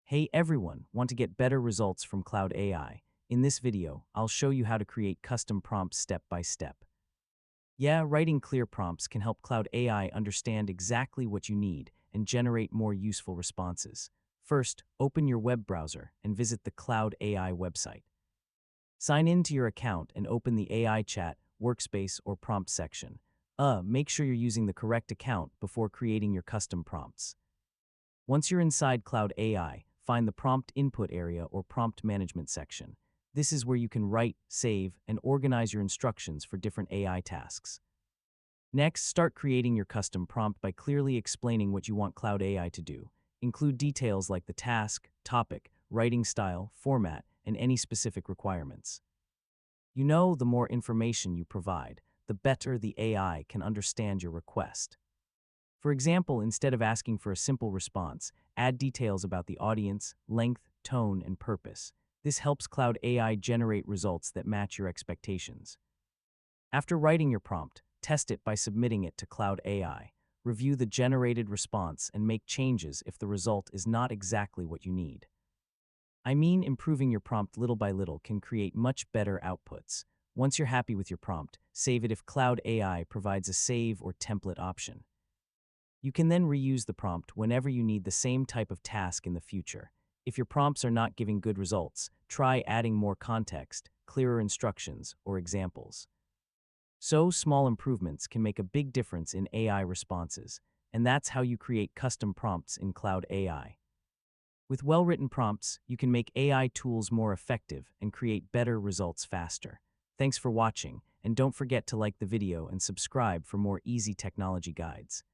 Hey everyone, want to get better results from Cloud AI? In this video, I'll show you how to create custom prompts step by step. Yeah, writing clear prompts can help Cloud AI understand exactly what you need and generate more useful responses. First, open your web browser and visit the Cloud AI website. Sign in to your account and open the AI chat, workspace, or prompt section. Make sure you're using the correct account before creating your custom prompts. Once you're inside Cloud AI, find the Prompt Input area or Prompt Management section. This is where you can write, save, and organize your instructions for different AI tasks. Next, start creating your custom prompt by clearly explaining what you want Cloud AI to do. Include details like the task, topic, writing style, format, and any specific requirements. The more information you provide, the better the AI can understand your request. For example, instead of asking for a simple response, add details about the audience, length, tone, and purpose. This helps Cloud AI generate results that match your expectations. After writing your prompt, test it by submitting it to Cloud AI. Review the generated response and make changes if the result is not exactly what you need. Improving your prompt little by little can create much better outputs. Once you're happy with your prompt, save it if Cloud AI provides a save or template option. You can then reuse the prompt whenever you need the same type of task in the future. If your prompts are not giving good results, try adding more context, clearer instructions, or examples. So, small improvements can make a big difference in AI responses, and that's how you create custom prompts in Cloud AI. With well-written prompts, you can make AI tools more effective and create better results faster. Thanks for watching, and don't forget to like the video and subscribe for more easy technology guides.